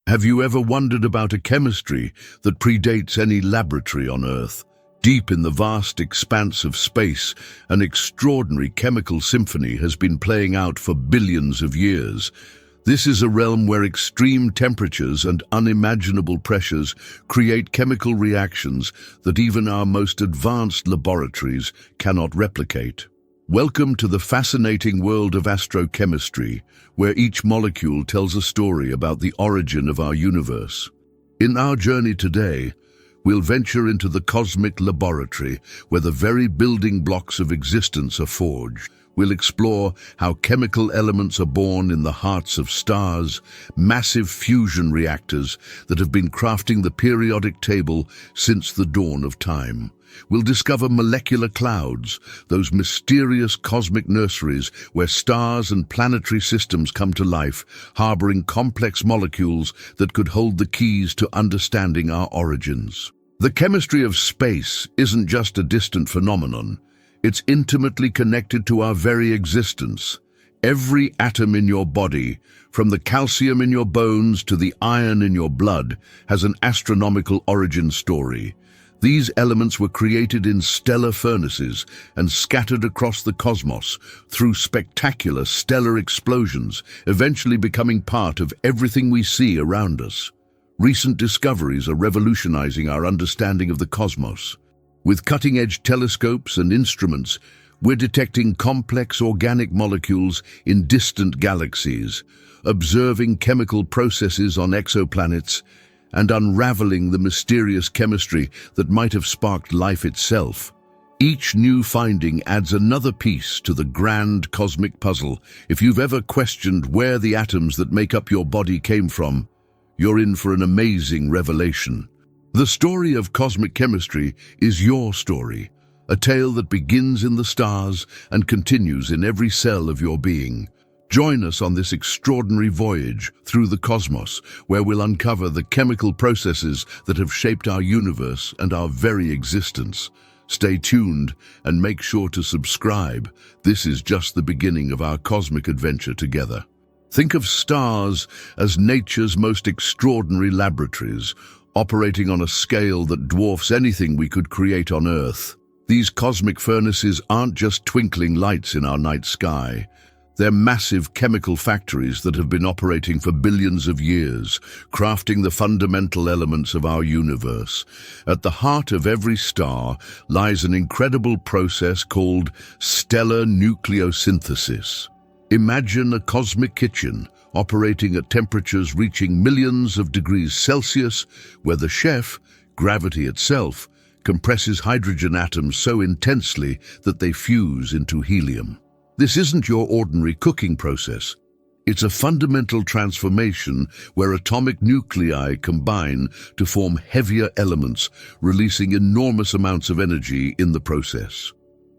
Have you ever wondered about a chemistry that predates any laboratory on Earth? Deep in the vast expanse of space, an extraordinary chemical symphony has been playing out for billions of years. This is a realm where extreme temperatures and unimaginable pressures create chemical reactions that even our most advanced laboratories cannot replicate. Welcome to the fascinating world of astrochemistry, where each molecule tells a story about the origin of our universe. In our journey today, we'll venture into the cosmic laboratory where the very building blocks of existence are forged. We'll explore how chemical elements are born in the hearts of stars, massive fusion reactors that have been crafting the periodic table since the dawn of time. We'll discover molecular clouds, those mysterious cosmic nurseries where stars and planetary systems come to life, harboring complex molecules that could hold the keys to understanding our origins. The chemistry of space isn't just a distant phenomenon. It's intimately connected to our very existence. Every atom in your body, from the calcium in your bones to the iron in your blood, has an astronomical origin story. These elements were created in stellar furnaces and scattered across the cosmos through spectacular stellar explosions, eventually becoming part of everything we see around us. Recent discoveries are revolutionizing our understanding of the cosmos. With cutting-edge telescopes and instruments, we're detecting complex organic molecules in distant galaxies, observing chemical processes on exoplanets, and unraveling the mysterious chemistry that might have sparked life itself. Each new finding adds another piece to the grand cosmic puzzle. If you've ever questioned where the atoms that make up your body came from, you're in for an amazing revelation. The story of cosmic chemistry is your story, a tale that begins in the stars and continues in every cell of your being. Join us on this extraordinary voyage through the cosmos, where we'll uncover the chemical processes that have shaped our universe and our very existence. Stay tuned and make sure to subscribe. This is just the beginning of our cosmic adventure together. Think of stars as nature's most extraordinary laboratories, operating on a scale that dwarfs anything we could create on Earth. These cosmic furnaces aren't just twinkling lights in our night sky. They're massive chemical factories that have been operating for billions of years, crafting the fundamental elements of our universe. At the heart of every star lies an incredible process called stellar nucleosynthesis. Imagine a cosmic kitchen operating at temperatures reaching millions of degrees Celsius, where the chef, gravity itself, compresses hydrogen atoms so intensely that they fuse into helium. This isn't your ordinary cooking process. It's a fundamental transformation where atomic nuclei combine to form heavier elements, releasing enormous amounts of energy in the process.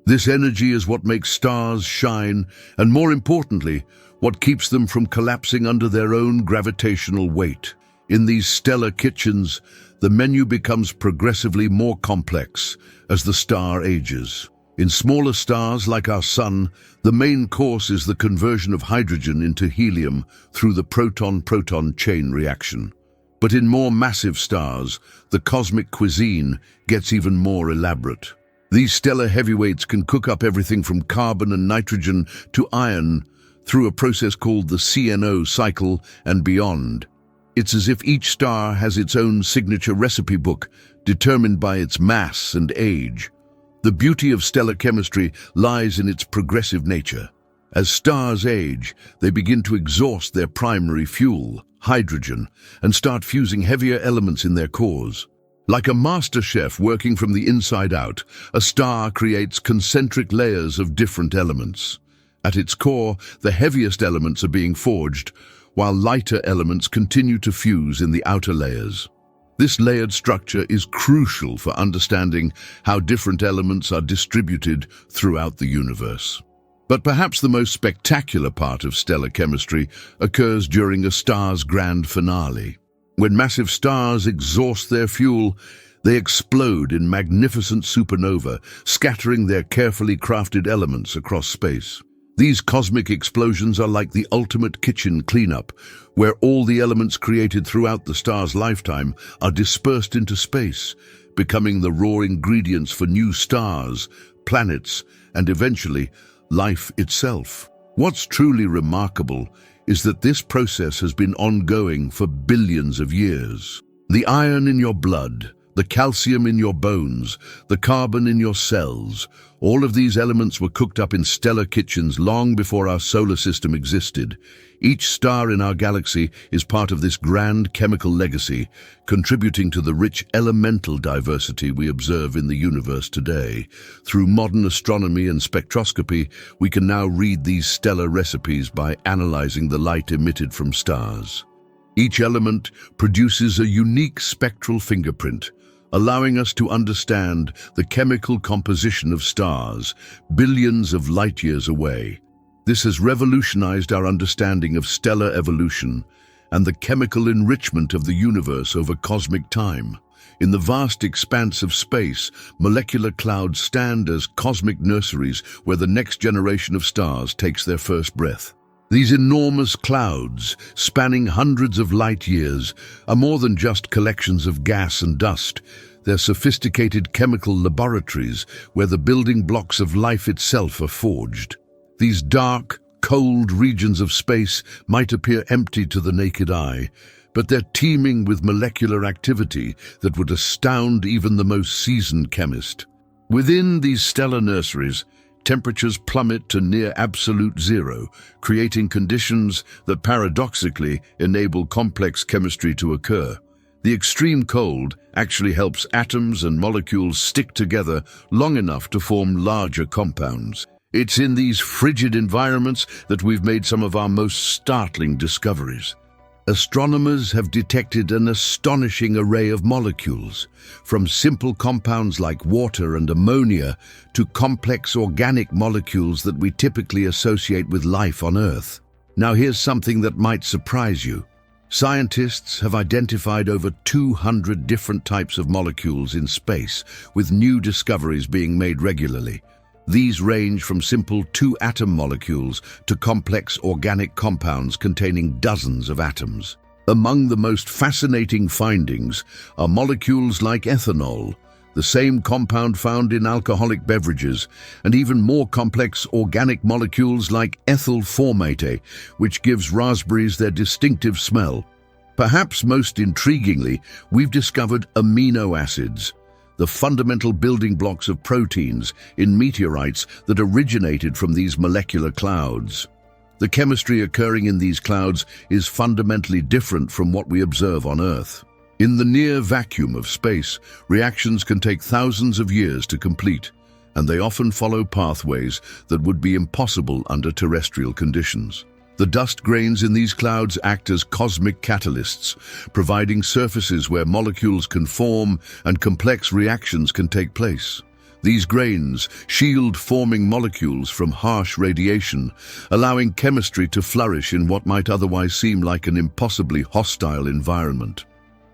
This energy is what makes stars shine, and more importantly, what keeps them from collapsing under their own gravitational weight. In these stellar kitchens, the menu becomes progressively more complex as the star ages. In smaller stars like our Sun, the main course is the conversion of hydrogen into helium through the proton-proton chain reaction. But in more massive stars, the cosmic cuisine gets even more elaborate. These stellar heavyweights can cook up everything from carbon and nitrogen to iron through a process called the CNO cycle and beyond. It's as if each star has its own signature recipe book, determined by its mass and age. The beauty of stellar chemistry lies in its progressive nature. As stars age, they begin to exhaust their primary fuel, hydrogen, and start fusing heavier elements in their cores. Like a master chef working from the inside out, a star creates concentric layers of different elements. At its core, the heaviest elements are being forged, while lighter elements continue to fuse in the outer layers. This layered structure is crucial for understanding how different elements are distributed throughout the universe. But perhaps the most spectacular part of stellar chemistry occurs during a star's grand finale. When massive stars exhaust their fuel, they explode in magnificent supernova, scattering their carefully crafted elements across space. These cosmic explosions are like the ultimate kitchen cleanup, where all the elements created throughout the star's lifetime are dispersed into space, becoming the raw ingredients for new stars, planets, and eventually, life itself. What's truly remarkable is that this process has been ongoing for billions of years. The iron in your blood, the calcium in your bones, the carbon in your cells, all of these elements were cooked up in stellar kitchens long before our solar system existed. Each star in our galaxy is part of this grand chemical legacy, contributing to the rich elemental diversity we observe in the universe today. Through modern astronomy and spectroscopy, we can now read these stellar recipes by analyzing the light emitted from stars. Each element produces a unique spectral fingerprint, allowing us to understand the chemical composition of stars billions of light years away. This has revolutionized our understanding of stellar evolution and the chemical enrichment of the universe over cosmic time. In the vast expanse of space, molecular clouds stand as cosmic nurseries where the next generation of stars takes their first breath. These enormous clouds, spanning hundreds of light years, are more than just collections of gas and dust. They're sophisticated chemical laboratories where the building blocks of life itself are forged. These dark, cold regions of space might appear empty to the naked eye, but they're teeming with molecular activity that would astound even the most seasoned chemist. Within these stellar nurseries, temperatures plummet to near absolute zero, creating conditions that paradoxically enable complex chemistry to occur. The extreme cold actually helps atoms and molecules stick together long enough to form larger compounds. It's in these frigid environments that we've made some of our most startling discoveries. Astronomers have detected an astonishing array of molecules, from simple compounds like water and ammonia to complex organic molecules that we typically associate with life on Earth. Now here's something that might surprise you. Scientists have identified over 200 different types of molecules in space, with new discoveries being made regularly. These range from simple two-atom molecules to complex organic compounds containing dozens of atoms. Among the most fascinating findings are molecules like ethanol, the same compound found in alcoholic beverages, and even more complex organic molecules like ethyl formate, which gives raspberries their distinctive smell. Perhaps most intriguingly, we've discovered amino acids, the fundamental building blocks of proteins in meteorites that originated from these molecular clouds. The chemistry occurring in these clouds is fundamentally different from what we observe on Earth. In the near vacuum of space, reactions can take thousands of years to complete, and they often follow pathways that would be impossible under terrestrial conditions. The dust grains in these clouds act as cosmic catalysts, providing surfaces where molecules can form and complex reactions can take place. These grains shield forming molecules from harsh radiation, allowing chemistry to flourish in what might otherwise seem like an impossibly hostile environment.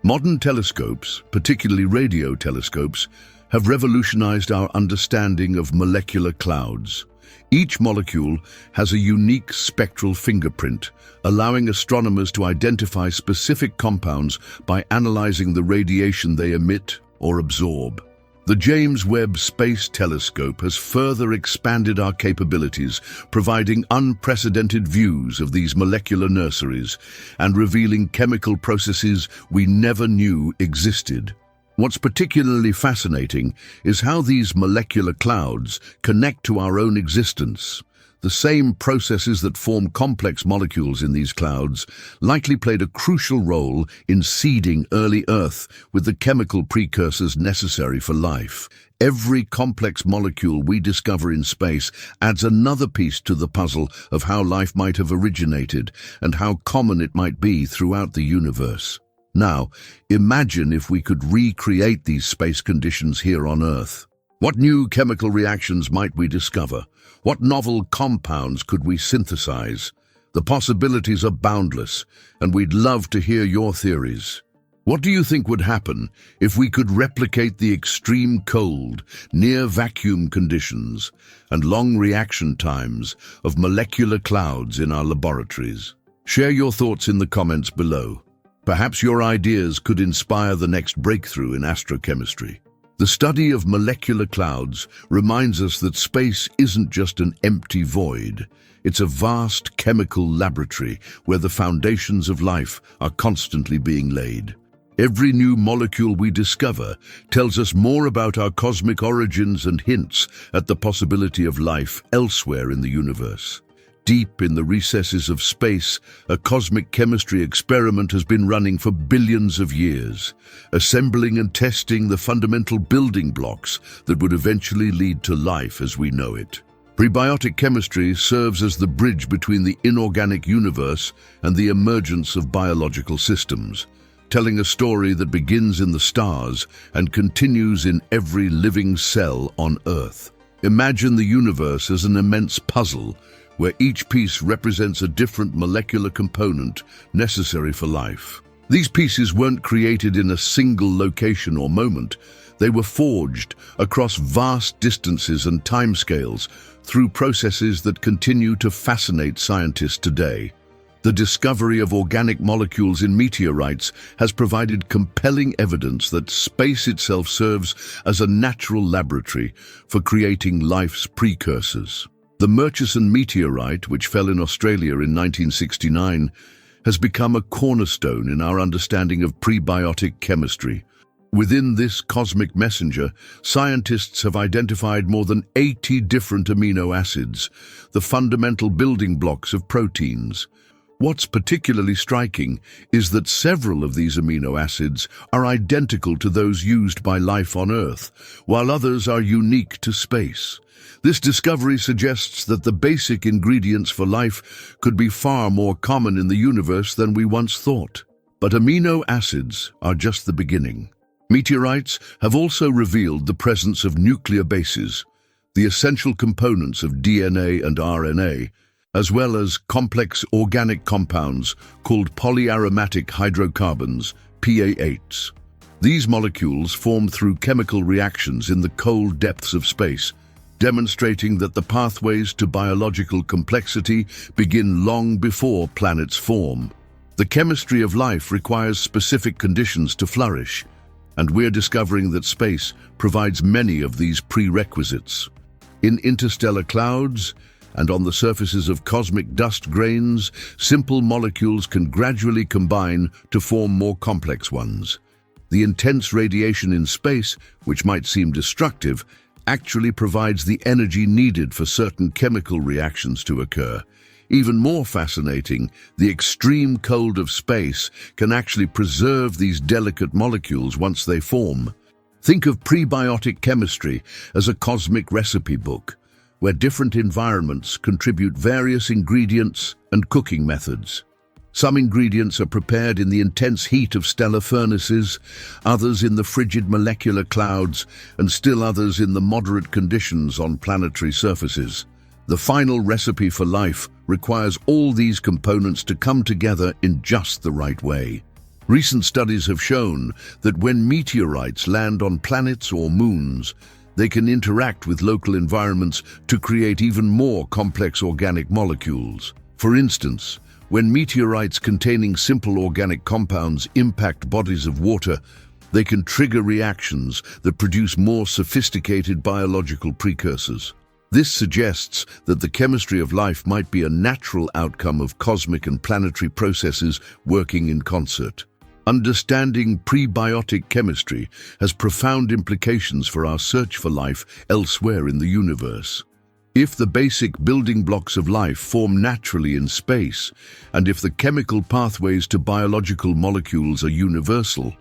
Modern telescopes, particularly radio telescopes, have revolutionized our understanding of molecular clouds. Each molecule has a unique spectral fingerprint, allowing astronomers to identify specific compounds by analyzing the radiation they emit or absorb. The James Webb Space Telescope has further expanded our capabilities, providing unprecedented views of these molecular nurseries and revealing chemical processes we never knew existed. What's particularly fascinating is how these molecular clouds connect to our own existence. The same processes that form complex molecules in these clouds likely played a crucial role in seeding early Earth with the chemical precursors necessary for life. Every complex molecule we discover in space adds another piece to the puzzle of how life might have originated and how common it might be throughout the universe. Now, imagine if we could recreate these space conditions here on Earth. What new chemical reactions might we discover? What novel compounds could we synthesize? The possibilities are boundless, and we'd love to hear your theories. What do you think would happen if we could replicate the extreme cold, near vacuum conditions, and long reaction times of molecular clouds in our laboratories? Share your thoughts in the comments below. Perhaps your ideas could inspire the next breakthrough in astrochemistry. The study of molecular clouds reminds us that space isn't just an empty void. It's a vast chemical laboratory where the foundations of life are constantly being laid. Every new molecule we discover tells us more about our cosmic origins and hints at the possibility of life elsewhere in the universe. Deep in the recesses of space, a cosmic chemistry experiment has been running for billions of years, assembling and testing the fundamental building blocks that would eventually lead to life as we know it. Prebiotic chemistry serves as the bridge between the inorganic universe and the emergence of biological systems, telling a story that begins in the stars and continues in every living cell on Earth. Imagine the universe as an immense puzzle, where each piece represents a different molecular component necessary for life. These pieces weren't created in a single location or moment. They were forged across vast distances and timescales through processes that continue to fascinate scientists today. The discovery of organic molecules in meteorites has provided compelling evidence that space itself serves as a natural laboratory for creating life's precursors. The Murchison meteorite, which fell in Australia in 1969, has become a cornerstone in our understanding of prebiotic chemistry. Within this cosmic messenger, scientists have identified more than 80 different amino acids, the fundamental building blocks of proteins. What's particularly striking is that several of these amino acids are identical to those used by life on Earth, while others are unique to space. This discovery suggests that the basic ingredients for life could be far more common in the universe than we once thought. But amino acids are just the beginning. Meteorites have also revealed the presence of nuclear bases, the essential components of DNA and RNA, as well as complex organic compounds called polyaromatic hydrocarbons, PAHs. These molecules form through chemical reactions in the cold depths of space, demonstrating that the pathways to biological complexity begin long before planets form. The chemistry of life requires specific conditions to flourish, and we're discovering that space provides many of these prerequisites. In interstellar clouds and on the surfaces of cosmic dust grains, simple molecules can gradually combine to form more complex ones. The intense radiation in space, which might seem destructive, actually provides the energy needed for certain chemical reactions to occur. Even more fascinating, the extreme cold of space can actually preserve these delicate molecules once they form. Think of prebiotic chemistry as a cosmic recipe book, where different environments contribute various ingredients and cooking methods. Some ingredients are prepared in the intense heat of stellar furnaces, others in the frigid molecular clouds, and still others in the moderate conditions on planetary surfaces. The final recipe for life requires all these components to come together in just the right way. Recent studies have shown that when meteorites land on planets or moons, they can interact with local environments to create even more complex organic molecules. For instance, when meteorites containing simple organic compounds impact bodies of water, they can trigger reactions that produce more sophisticated biological precursors. This suggests that the chemistry of life might be a natural outcome of cosmic and planetary processes working in concert. Understanding prebiotic chemistry has profound implications for our search for life elsewhere in the universe. If the basic building blocks of life form naturally in space, and if the chemical pathways to biological molecules are universal,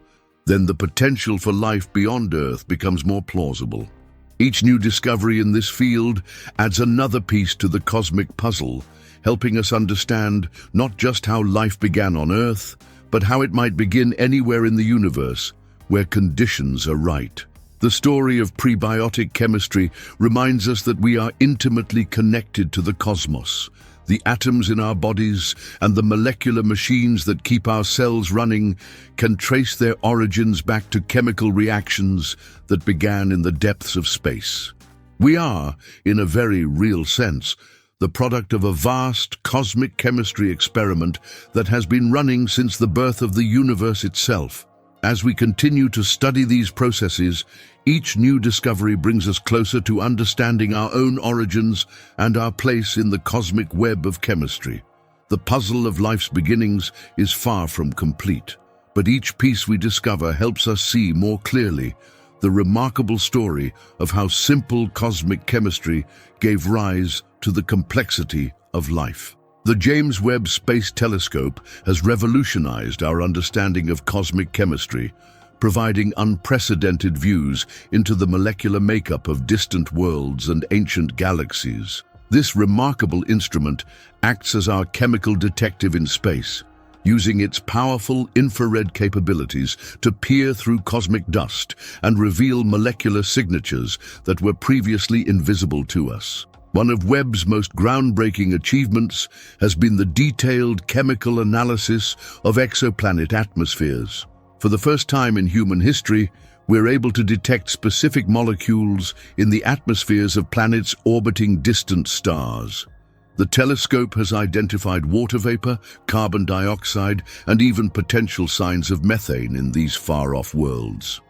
then the potential for life beyond Earth becomes more plausible. Each new discovery in this field adds another piece to the cosmic puzzle, helping us understand not just how life began on Earth, but how it might begin anywhere in the universe where conditions are right. The story of prebiotic chemistry reminds us that we are intimately connected to the cosmos, The atoms in our bodies and the molecular machines that keep our cells running can trace their origins back to chemical reactions that began in the depths of space. We are, in a very real sense, the product of a vast cosmic chemistry experiment that has been running since the birth of the universe itself. As we continue to study these processes, each new discovery brings us closer to understanding our own origins and our place in the cosmic web of chemistry. The puzzle of life's beginnings is far from complete, but each piece we discover helps us see more clearly the remarkable story of how simple cosmic chemistry gave rise to the complexity of life. The James Webb Space Telescope has revolutionized our understanding of cosmic chemistry, providing unprecedented views into the molecular makeup of distant worlds and ancient galaxies. This remarkable instrument acts as our chemical detective in space, using its powerful infrared capabilities to peer through cosmic dust and reveal molecular signatures that were previously invisible to us. One of Webb's most groundbreaking achievements has been the detailed chemical analysis of exoplanet atmospheres. For the first time in human history, we're able to detect specific molecules in the atmospheres of planets orbiting distant stars. The telescope has identified water vapor, carbon dioxide, and even potential signs of methane in these far-off worlds.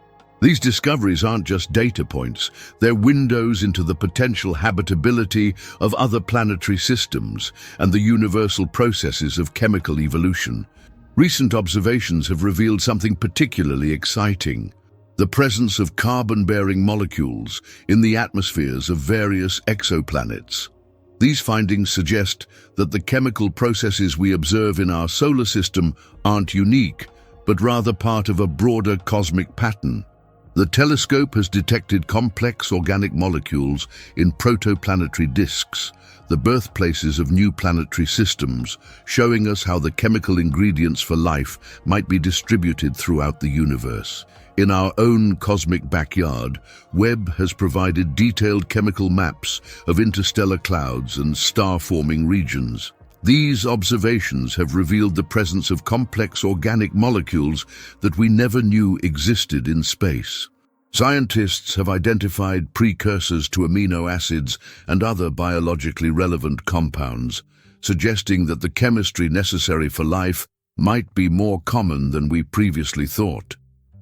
These discoveries aren't just data points, they're windows into the potential habitability of other planetary systems and the universal processes of chemical evolution. Recent observations have revealed something particularly exciting: the presence of carbon-bearing molecules in the atmospheres of various exoplanets. These findings suggest that the chemical processes we observe in our solar system aren't unique, but rather part of a broader cosmic pattern. The telescope has detected complex organic molecules in protoplanetary disks, the birthplaces of new planetary systems, showing us how the chemical ingredients for life might be distributed throughout the universe. In our own cosmic backyard, Webb has provided detailed chemical maps of interstellar clouds and star-forming regions. These observations have revealed the presence of complex organic molecules that we never knew existed in space. Scientists have identified precursors to amino acids and other biologically relevant compounds, suggesting that the chemistry necessary for life might be more common than we previously thought.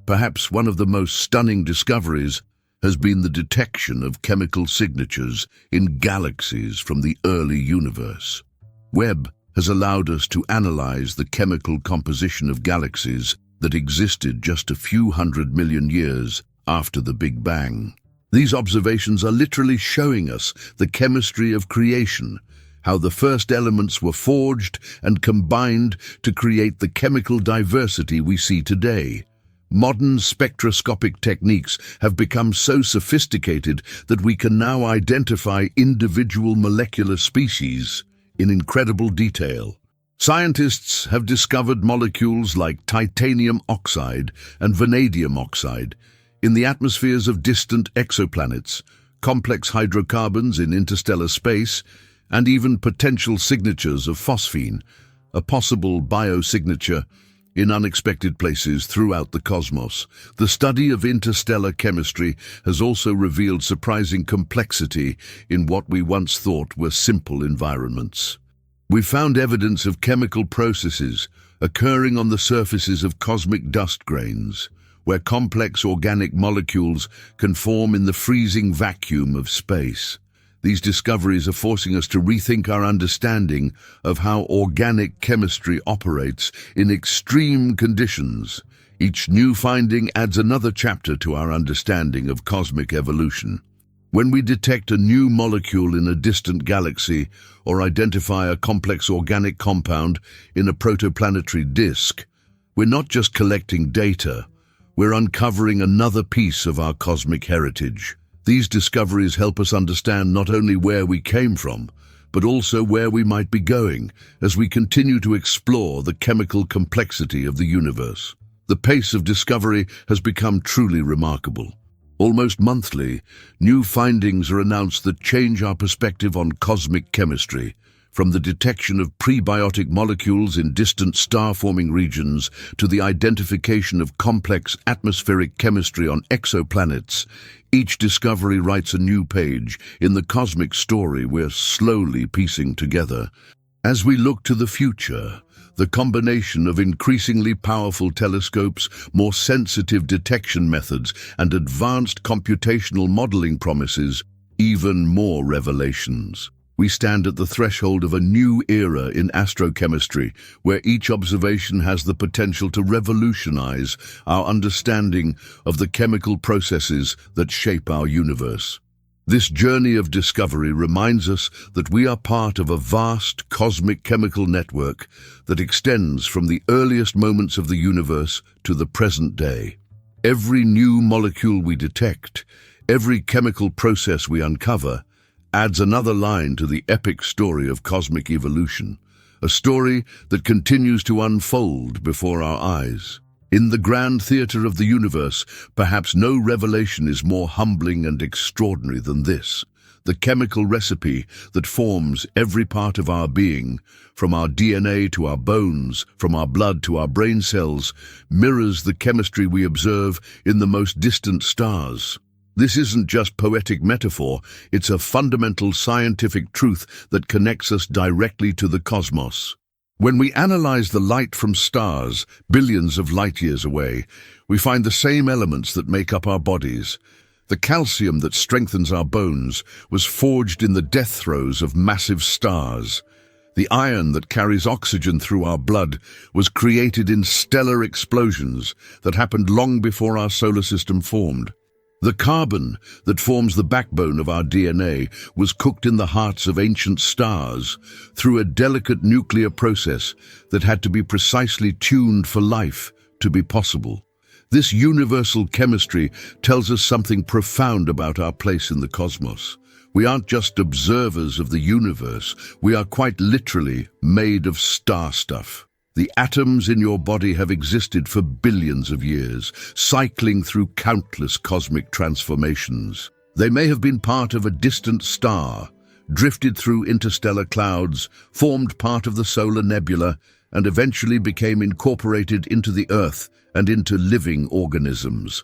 Perhaps one of the most stunning discoveries has been the detection of chemical signatures in galaxies from the early universe. Webb has allowed us to analyze the chemical composition of galaxies that existed just a few 100 million years after the Big Bang. These observations are literally showing us the chemistry of creation, how the first elements were forged and combined to create the chemical diversity we see today. Modern spectroscopic techniques have become so sophisticated that we can now identify individual molecular species in incredible detail. Scientists have discovered molecules like titanium oxide and vanadium oxide in the atmospheres of distant exoplanets, complex hydrocarbons in interstellar space, and even potential signatures of phosphine, a possible biosignature in unexpected places throughout the cosmos. The study of interstellar chemistry has also revealed surprising complexity in what we once thought were simple environments. We've found evidence of chemical processes occurring on the surfaces of cosmic dust grains, where complex organic molecules can form in the freezing vacuum of space. These discoveries are forcing us to rethink our understanding of how organic chemistry operates in extreme conditions. Each new finding adds another chapter to our understanding of cosmic evolution. When we detect a new molecule in a distant galaxy or identify a complex organic compound in a protoplanetary disk, we're not just collecting data, we're uncovering another piece of our cosmic heritage. These discoveries help us understand not only where we came from, but also where we might be going as we continue to explore the chemical complexity of the universe. The pace of discovery has become truly remarkable. Almost monthly, new findings are announced that change our perspective on cosmic chemistry, from the detection of prebiotic molecules in distant star-forming regions to the identification of complex atmospheric chemistry on exoplanets, each discovery writes a new page in the cosmic story we're slowly piecing together. As we look to the future, the combination of increasingly powerful telescopes, more sensitive detection methods, and advanced computational modeling promises even more revelations. We stand at the threshold of a new era in astrochemistry, where each observation has the potential to revolutionize our understanding of the chemical processes that shape our universe. This journey of discovery reminds us that we are part of a vast cosmic chemical network that extends from the earliest moments of the universe to the present day. Every new molecule we detect, every chemical process we uncover, adds another line to the epic story of cosmic evolution, a story that continues to unfold before our eyes. In the grand theater of the universe, perhaps no revelation is more humbling and extraordinary than this. The chemical recipe that forms every part of our being, from our DNA to our bones, from our blood to our brain cells, mirrors the chemistry we observe in the most distant stars. This isn't just poetic metaphor, it's a fundamental scientific truth that connects us directly to the cosmos. When we analyze the light from stars, billions of light years away, we find the same elements that make up our bodies. The calcium that strengthens our bones was forged in the death throes of massive stars. The iron that carries oxygen through our blood was created in stellar explosions that happened long before our solar system formed. The carbon that forms the backbone of our DNA was cooked in the hearts of ancient stars through a delicate nuclear process that had to be precisely tuned for life to be possible. This universal chemistry tells us something profound about our place in the cosmos. We aren't just observers of the universe, we are quite literally made of star stuff. The atoms in your body have existed for billions of years, cycling through countless cosmic transformations. They may have been part of a distant star, drifted through interstellar clouds, formed part of the solar nebula, and eventually became incorporated into the Earth and into living organisms.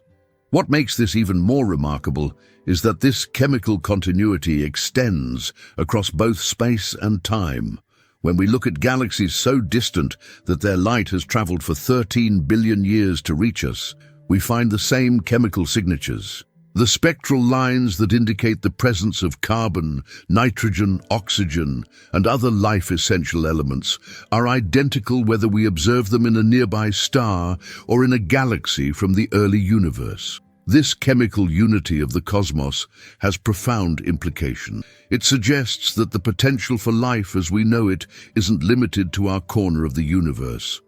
What makes this even more remarkable is that this chemical continuity extends across both space and time. When we look at galaxies so distant that their light has traveled for 13 billion years to reach us, we find the same chemical signatures. The spectral lines that indicate the presence of carbon, nitrogen, oxygen, and other life-essential elements are identical whether we observe them in a nearby star or in a galaxy from the early universe. This chemical unity of the cosmos has profound implication. It suggests that the potential for life as we know it isn't limited to our corner of the universe.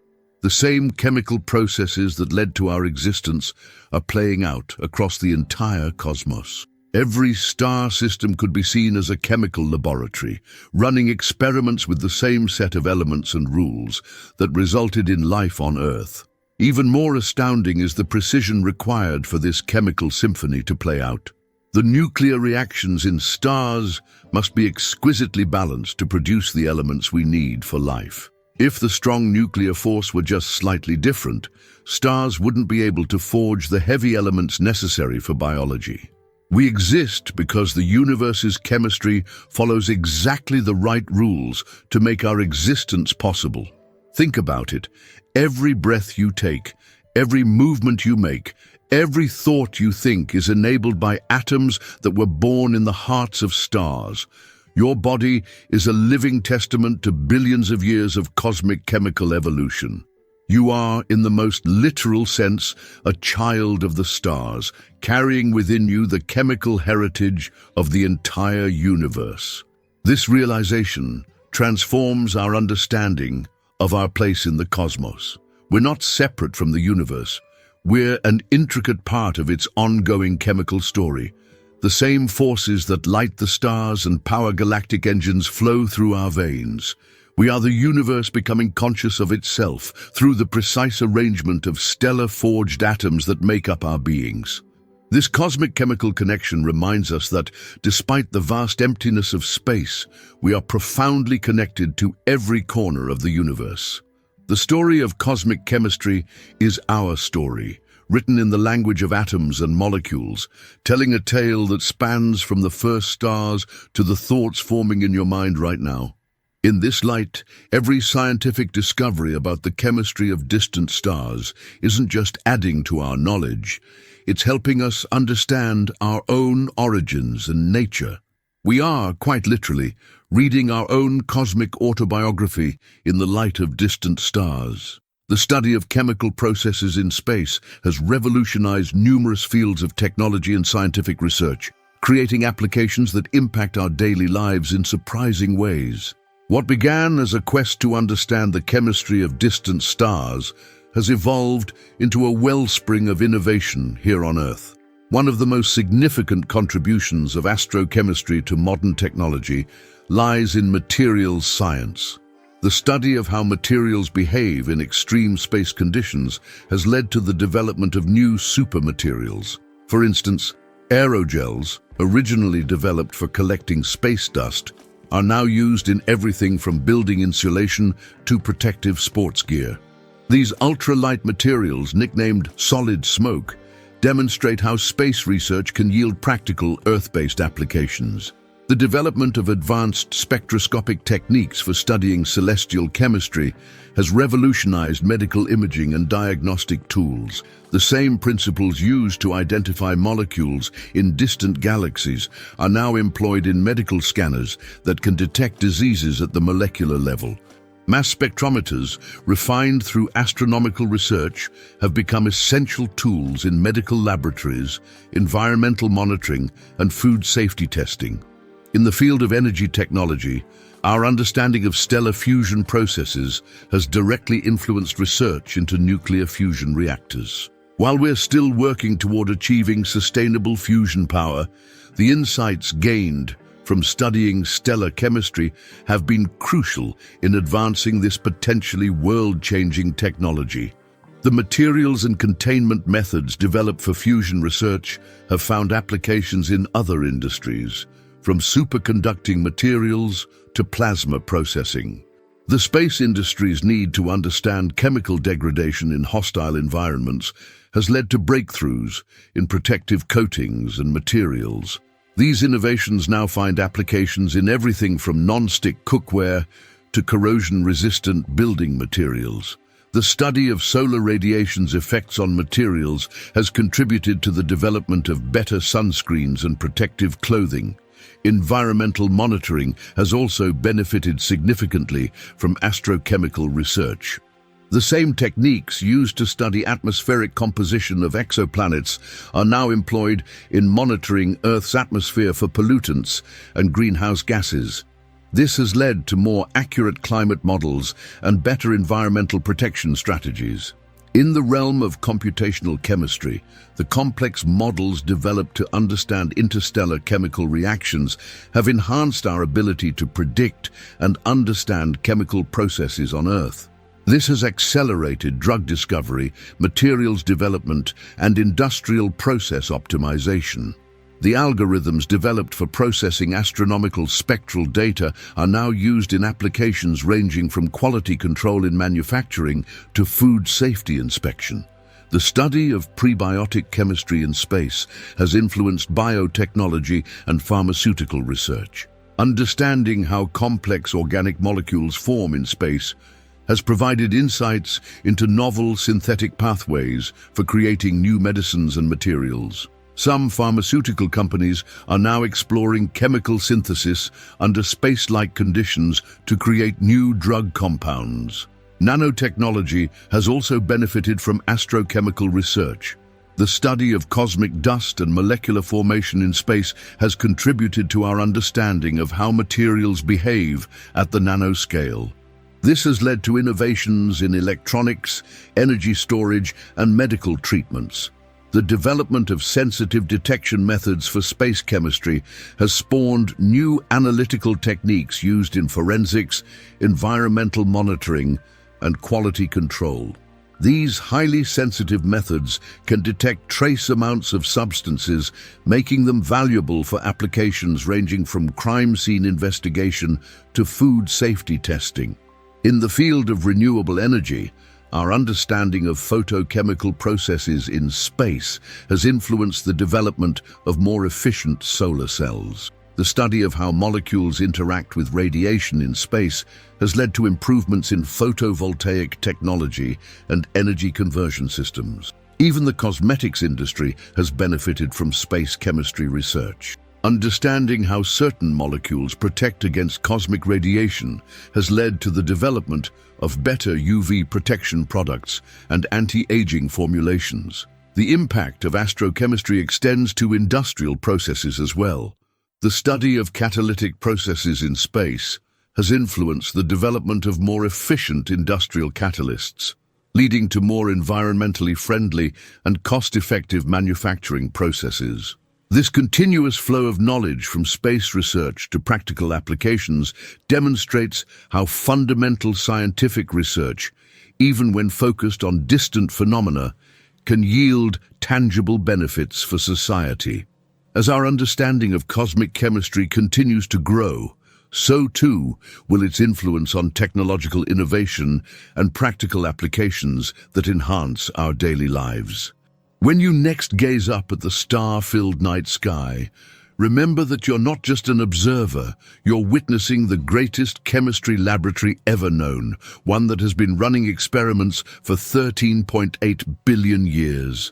The same chemical processes that led to our existence are playing out across the entire cosmos. Every star system could be seen as a chemical laboratory, running experiments with the same set of elements and rules that resulted in life on Earth. Even more astounding is the precision required for this chemical symphony to play out. The nuclear reactions in stars must be exquisitely balanced to produce the elements we need for life. If the strong nuclear force were just slightly different, stars wouldn't be able to forge the heavy elements necessary for biology. We exist because the universe's chemistry follows exactly the right rules to make our existence possible. Think about it. Every breath you take, every movement you make, every thought you think is enabled by atoms that were born in the hearts of stars. Your body is a living testament to billions of years of cosmic chemical evolution. You are, in the most literal sense, a child of the stars, carrying within you the chemical heritage of the entire universe. This realization transforms our understanding of our place in the cosmos. We're not separate from the universe. We're an intricate part of its ongoing chemical story. The same forces that light the stars and power galactic engines flow through our veins. We are the universe becoming conscious of itself through the precise arrangement of stellar-forged atoms that make up our beings. This cosmic chemical connection reminds us that, despite the vast emptiness of space, we are profoundly connected to every corner of the universe. The story of cosmic chemistry is our story, written in the language of atoms and molecules, telling a tale that spans from the first stars to the thoughts forming in your mind right now. In this light, every scientific discovery about the chemistry of distant stars isn't just adding to our knowledge, it's helping us understand our own origins and nature. We are, quite literally, reading our own cosmic autobiography in the light of distant stars. The study of chemical processes in space has revolutionized numerous fields of technology and scientific research, creating applications that impact our daily lives in surprising ways. What began as a quest to understand the chemistry of distant stars has evolved into a wellspring of innovation here on Earth. One of the most significant contributions of astrochemistry to modern technology lies in materials science. The study of how materials behave in extreme space conditions has led to the development of new supermaterials. For instance, aerogels, originally developed for collecting space dust, are now used in everything from building insulation to protective sports gear. These ultralight materials, nicknamed solid smoke, demonstrate how space research can yield practical Earth-based applications. The development of advanced spectroscopic techniques for studying celestial chemistry has revolutionized medical imaging and diagnostic tools. The same principles used to identify molecules in distant galaxies are now employed in medical scanners that can detect diseases at the molecular level. Mass spectrometers, refined through astronomical research, have become essential tools in medical laboratories, environmental monitoring, and food safety testing. In the field of energy technology, our understanding of stellar fusion processes has directly influenced research into nuclear fusion reactors. While we're still working toward achieving sustainable fusion power, the insights gained from studying stellar chemistry have been crucial in advancing this potentially world-changing technology. The materials and containment methods developed for fusion research have found applications in other industries, from superconducting materials to plasma processing. The space industry's need to understand chemical degradation in hostile environments has led to breakthroughs in protective coatings and materials. These innovations now find applications in everything from non-stick cookware to corrosion-resistant building materials. The study of solar radiation's effects on materials has contributed to the development of better sunscreens and protective clothing. Environmental monitoring has also benefited significantly from astrochemical research. The same techniques used to study atmospheric composition of exoplanets are now employed in monitoring Earth's atmosphere for pollutants and greenhouse gases. This has led to more accurate climate models and better environmental protection strategies. In the realm of computational chemistry, the complex models developed to understand interstellar chemical reactions have enhanced our ability to predict and understand chemical processes on Earth. This has accelerated drug discovery, materials development, and industrial process optimization. The algorithms developed for processing astronomical spectral data are now used in applications ranging from quality control in manufacturing to food safety inspection. The study of prebiotic chemistry in space has influenced biotechnology and pharmaceutical research. Understanding how complex organic molecules form in space has provided insights into novel synthetic pathways for creating new medicines and materials. Some pharmaceutical companies are now exploring chemical synthesis under space-like conditions to create new drug compounds. Nanotechnology has also benefited from astrochemical research. The study of cosmic dust and molecular formation in space has contributed to our understanding of how materials behave at the nanoscale. This has led to innovations in electronics, energy storage, and medical treatments. The development of sensitive detection methods for space chemistry has spawned new analytical techniques used in forensics, environmental monitoring, and quality control. These highly sensitive methods can detect trace amounts of substances, making them valuable for applications ranging from crime scene investigation to food safety testing. In the field of renewable energy, our understanding of photochemical processes in space has influenced the development of more efficient solar cells. The study of how molecules interact with radiation in space has led to improvements in photovoltaic technology and energy conversion systems. Even the cosmetics industry has benefited from space chemistry research. Understanding how certain molecules protect against cosmic radiation has led to the development of better UV protection products and anti-aging formulations. The impact of astrochemistry extends to industrial processes as well. The study of catalytic processes in space has influenced the development of more efficient industrial catalysts, leading to more environmentally friendly and cost-effective manufacturing processes. This continuous flow of knowledge from space research to practical applications demonstrates how fundamental scientific research, even when focused on distant phenomena, can yield tangible benefits for society. As our understanding of cosmic chemistry continues to grow, so too will its influence on technological innovation and practical applications that enhance our daily lives. When you next gaze up at the star-filled night sky, remember that you're not just an observer, you're witnessing the greatest chemistry laboratory ever known, one that has been running experiments for 13.8 billion years.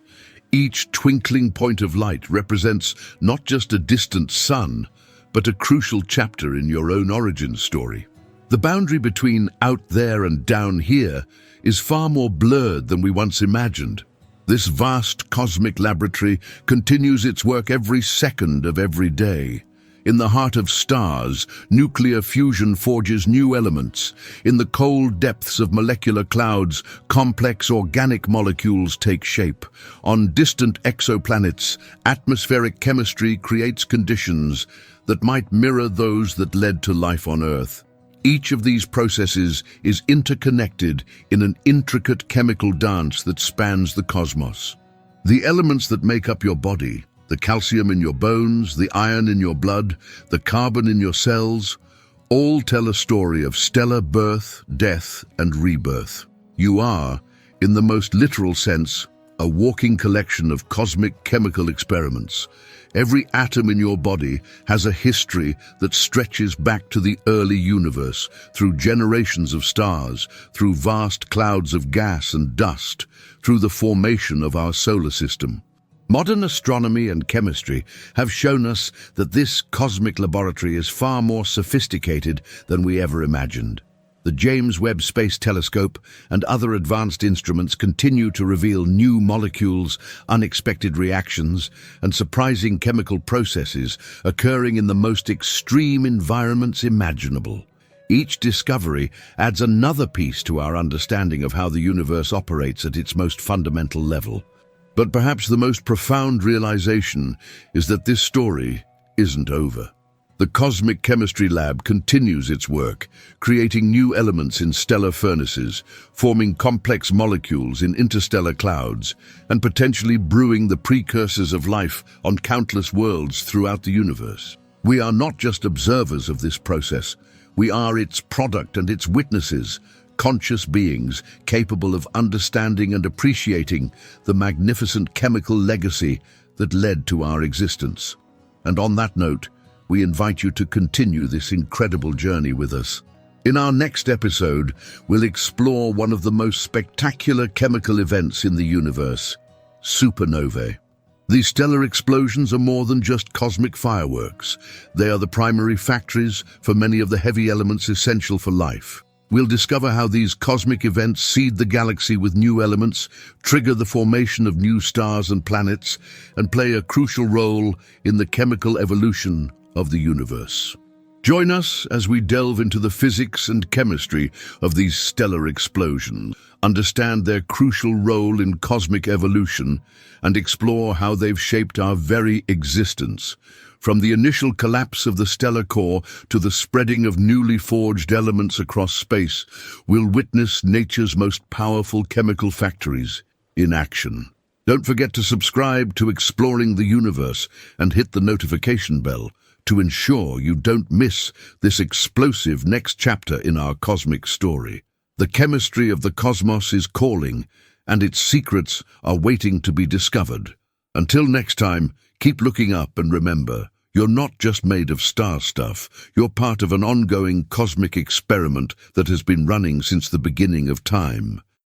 Each twinkling point of light represents not just a distant sun, but a crucial chapter in your own origin story. The boundary between out there and down here is far more blurred than we once imagined. This vast cosmic laboratory continues its work every second of every day. In the heart of stars, nuclear fusion forges new elements. In the cold depths of molecular clouds, complex organic molecules take shape. On distant exoplanets, atmospheric chemistry creates conditions that might mirror those that led to life on Earth. Each of these processes is interconnected in an intricate chemical dance that spans the cosmos. The elements that make up your body, the calcium in your bones, the iron in your blood, the carbon in your cells, all tell a story of stellar birth, death, and rebirth. You are, in the most literal sense, a walking collection of cosmic chemical experiments. Every atom in your body has a history that stretches back to the early universe, through generations of stars, through vast clouds of gas and dust, through the formation of our solar system. Modern astronomy and chemistry have shown us that this cosmic laboratory is far more sophisticated than we ever imagined. The James Webb Space Telescope and other advanced instruments continue to reveal new molecules, unexpected reactions, and surprising chemical processes occurring in the most extreme environments imaginable. Each discovery adds another piece to our understanding of how the universe operates at its most fundamental level. But perhaps the most profound realization is that this story isn't over. The Cosmic Chemistry Lab continues its work, creating new elements in stellar furnaces, forming complex molecules in interstellar clouds, and potentially brewing the precursors of life on countless worlds throughout the universe. We are not just observers of this process, we are its product and its witnesses, conscious beings capable of understanding and appreciating the magnificent chemical legacy that led to our existence. And on that note, we invite you to continue this incredible journey with us. In our next episode, we'll explore one of the most spectacular chemical events in the universe, supernovae. These stellar explosions are more than just cosmic fireworks. They are the primary factories for many of the heavy elements essential for life. We'll discover how these cosmic events seed the galaxy with new elements, trigger the formation of new stars and planets, and play a crucial role in the chemical evolution of the universe. Join us as we delve into the physics and chemistry of these stellar explosions, understand their crucial role in cosmic evolution, and explore how they've shaped our very existence. From the initial collapse of the stellar core to the spreading of newly forged elements across space, we'll witness nature's most powerful chemical factories in action. Don't forget to subscribe to Exploring the Universe and hit the notification bell to ensure you don't miss this explosive next chapter in our cosmic story. The chemistry of the cosmos is calling, and its secrets are waiting to be discovered. Until next time, keep looking up and remember, you're not just made of star stuff, you're part of an ongoing cosmic experiment that has been running since the beginning of time.